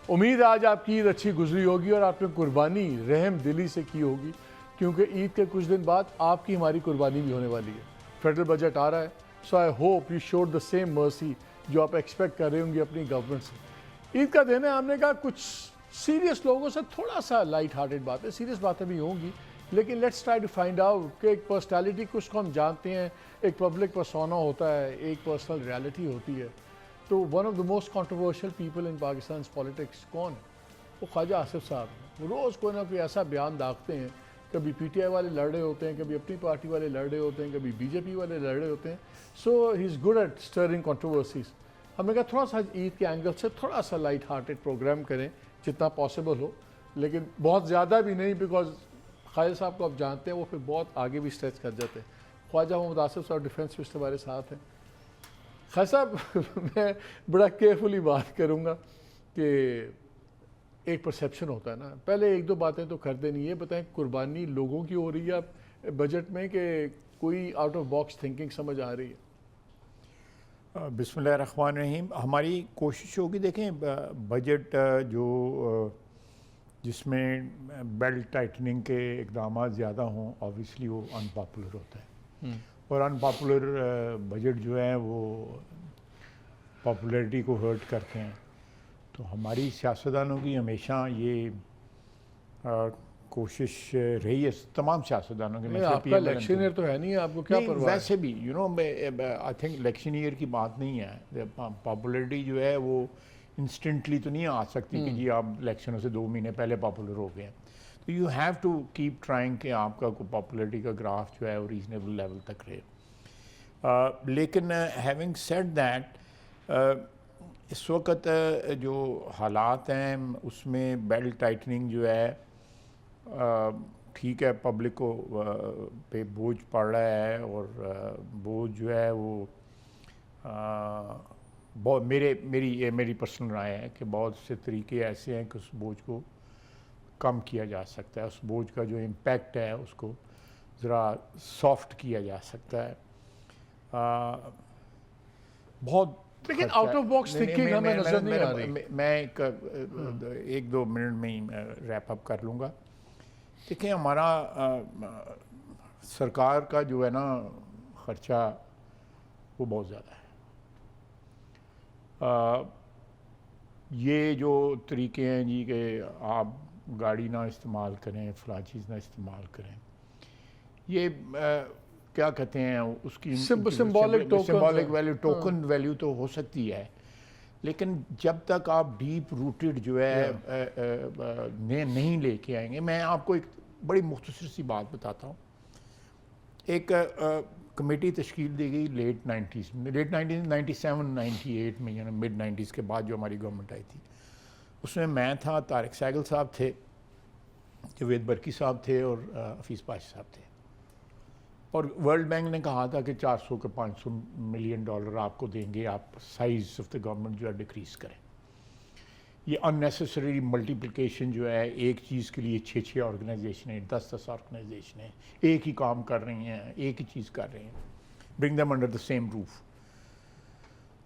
امید آج آپ کی عید اچھی گزری ہوگی اور آپ نے قربانی رحم دلی سے کی ہوگی، کیونکہ عید کے کچھ دن بعد آپ کی ہماری قربانی بھی ہونے والی ہے۔ فیڈرل بجٹ آ رہا ہے، so I hope you should the same mercy جو آپ ایکسپیکٹ کر رہے ہوں گے اپنی گورنمنٹ سے۔ عید کا دن ہے، ہم نے کہا کچھ سیریس لوگوں سے تھوڑا سا لائٹ ہارٹڈ باتیں، سیریس باتیں بھی ہوں گی، لیکن let's try to find out کہ ایک پرسنالٹی کو اس کو ہم جانتے ہیں، ایک پبلک پرسونا ہوتا ہے، ایک پرسنل ریالٹی ہوتی ہے۔ تو one of the most controversial people in Pakistan politics کون ہے؟ وہ خواجہ آصف صاحب ہیں۔ وہ روز کوئی نہ کوئی ایسا بیان داغتے ہیں، کبھی پی ٹی آئی والے لڑ رہے ہوتے ہیں، کبھی اپنی پارٹی والے لڑ رہے ہوتے ہیں، کبھی بی جے پی والے لڑ رہے ہوتے ہیں۔ So he is good at string controversies. ہم نے کہا تھوڑا سا عید کے اینگل سے تھوڑا سا لائٹ ہارٹڈ پروگرام کریں جتنا پاسبل ہو، لیکن بہت زیادہ بھی نہیں، بیکاز خواجہ صاحب کو آپ جانتے ہیں وہ پھر بہت آگے بھی اسٹریچ کر جاتے ہیں۔ خواجہ محمد آصف صاحب ڈیفینس منسٹر ہمارے ساتھ ہیں۔ خواجہ صاحب میں بڑا کیئرفلی بات کروں گا کہ ایک پرسیپشن ہوتا ہے نا، پہلے ایک دو باتیں تو کر دیں، یہ بتائیں قربانی لوگوں کی ہو رہی ہے بجٹ میں کہ کوئی آؤٹ آف باکس تھنکنگ سمجھ آ رہی ہے؟ بسم اللہ الرحمن الرحیم۔ ہماری کوشش ہوگی، دیکھیں بجٹ جو جس میں بیلٹ ٹائٹننگ کے اقدامات زیادہ ہوں، آبویسلی وہ ان پاپولر ہوتا ہے، اور ان پاپولر بجٹ جو ہے وہ پاپولیرٹی کو ہرٹ کرتے ہیں۔ تو ہماری سیاستدانوں کی ہمیشہ یہ کوشش رہی ہے، تمام سیاستدانوں کی۔ آپ کا الیکشن ایئر تو ہے نہیں، آپ کو کیا پرواہ ہے؟ ویسے بھی آئی تھنک الیکشن ایئر کی بات نہیں ہے، پاپولیرٹی جو ہے وہ انسٹنٹلی تو نہیں آ سکتی کہ جی آپ الیکشنوں سے 2 مہینے پہلے پاپولر ہو گئے ہیں۔ تو you have to keep trying کہ آپ کا پاپولیرٹی کا گراف جو ہے وہ ریزنیبل لیول تک رہے۔ لیکن ہیونگ سیڈ دیٹ، اس وقت جو حالات ہیں اس میں بیلٹ ٹائٹننگ جو ہے، ٹھیک ہے پبلک کو پہ بوجھ پڑ رہا ہے، اور بوجھ جو ہے وہ بہت میری پرسنل رائے ہے کہ بہت سے طریقے ایسے ہیں کہ اس بوجھ کو کم کیا جا سکتا ہے، اس بوجھ کا جو امپیکٹ ہے اس کو ذرا سافٹ کیا جا سکتا ہے۔ بہت لیکن آؤٹ آف باکس تھنکنگ ہمیں نظر نہیں آ رہی۔ میں ایک دو منٹ میں ہی ریپ اپ کر لوں گا۔ دیکھیں ہمارا سرکار کا جو ہے نا خرچہ وہ بہت زیادہ ہے۔ یہ جو طریقے ہیں جی کہ آپ گاڑی نہ استعمال کریں، فلاں چیز نہ استعمال کریں، یہ کیا کہتے ہیں اس کی سمبولک ویلیو، ٹوکن ویلیو تو ہو سکتی ہے، لیکن جب تک آپ ڈیپ روٹڈ جو ہے نہیں لے کے آئیں گے۔ میں آپ کو ایک بڑی مختصر سی بات بتاتا ہوں۔ ایک کمیٹی تشکیل دی گئی لیٹ 97 میں، یعنی مڈ 90s کے بعد جو ہماری گورنمنٹ آئی تھی، اس میں تھا، طارق سہگل صاحب تھے، جاوید برقی صاحب تھے، اور حفیظ پاشا صاحب تھے۔ اور ورلڈ بینک نے کہا تھا کہ 400 کے 500 ملین ڈالر آپ کو دیں گے، آپ سائز آف دا گورنمنٹ جو ہے ڈیکریز کریں۔ یہ ان نیسیسری ملٹیپلیکیشن جو ہے، ایک چیز کے لیے 6 آرگنائزیشنیں، 10 آرگنائزیشنیں ایک ہی کام کر رہی ہیں، ایک ہی چیز کر رہی ہیں، bring them under the same roof.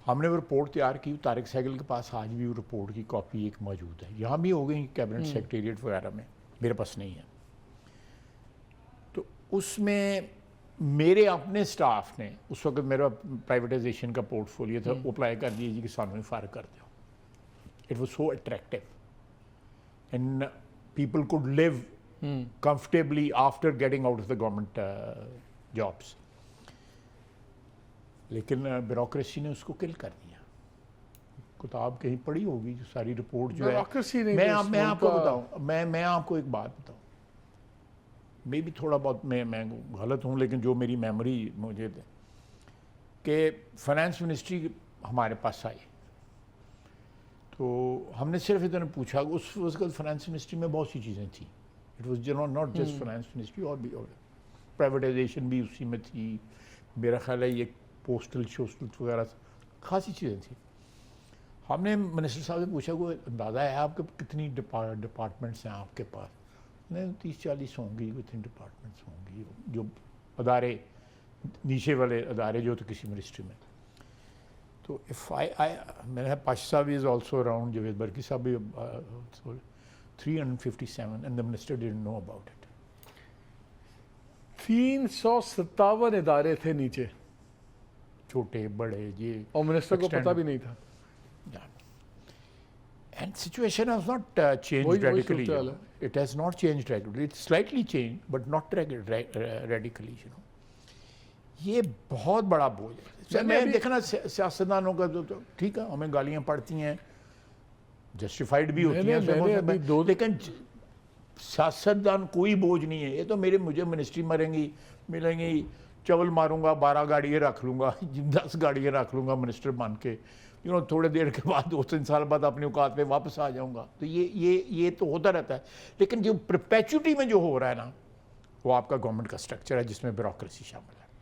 ہم نے وہ رپورٹ تیار کی، طارق سہگل کے پاس آج بھی وہ رپورٹ کی کاپی ایک موجود ہے، یہاں بھی ہو گئی کیبنٹ سیکریٹریٹ وغیرہ میں، میرے پاس نہیں ہے۔ تو اس میں میرے اپنے سٹاف نے، اس وقت میرا پرائیویٹائزیشن کا پورٹ فولیو تھا، اپلائی کر دیے جی کہ سانوں ہی فارغ کر دو۔ It was so attractive and people could live comfortably after getting out of the government jobs. لیکن بیوروکریسی نے اس کو کل کر دیا۔ کتاب کہیں پڑھی ہوگی جو ساری رپورٹ جو ہے، میں آپ کو بتاؤں، میں آپ کو ایک بات بتاؤں، میں بھی تھوڑا بہت میں غلط ہوں، لیکن جو میری میموری مجھے دے کہ فائنانس منسٹری ہمارے پاس آئی، تو ہم نے صرف اتنا پوچھا، اس وقت فائنانس منسٹری میں بہت سی چیزیں تھیں، it was not just finance ministry, اور بھی پرائیویٹائزیشن بھی اسی میں تھی، میرا خیال ہے یہ پوسٹل شوسٹل وغیرہ خاصی چیزیں تھیں۔ ہم نے منسٹر صاحب سے پوچھا کوئی اندازہ ہے آپ کے کتنی ڈپارٹمنٹس ہیں آپ کے پاس؟ نہیں 30-40 ہوں گی، اتنی ڈپارٹمنٹس ہوں گی جو ادارے، نیچے والے ادارے جو تو کسی منسٹری میں۔ تو میں نے Pasha sahab is also around, Javed Burki sahab بھی 357 and the minister didn't know about it. 357 ادارے تھے نیچے, چھوٹے بڑے یہ, اور منسٹر کو پتہ بھی نہیں تھا. And situation has not changed radically. It has not changed radically. It's slightly changed, but not radically. یہ بہت بڑا بوجھ ہے. میں دیکھنا سیاستدانوں کا تو ٹھیک ہے, ہمیں گالیاں پڑتی ہیں, جسٹیفائڈ بھی ہوتی ہیں, لیکن سیاستدان کوئی بوجھ نہیں ہے. یہ تو مجھے منسٹری ملیں گی, چول ماروں گا, 12 گاڑیاں رکھ لوں گا, 10 گاڑیاں رکھ لوں گا منسٹر بن کے, تھوڑے دیر کے بعد 2-3 سال بعد اپنی اوقات پہ واپس آ جاؤں گا. تو یہ تو ہوتا رہتا ہے. لیکن جو پرپیچوٹی میں جو ہو رہا ہے نا, وہ آپ کا گورنمنٹ کا سٹرکچر ہے جس میں بیوروکریسی شامل ہے.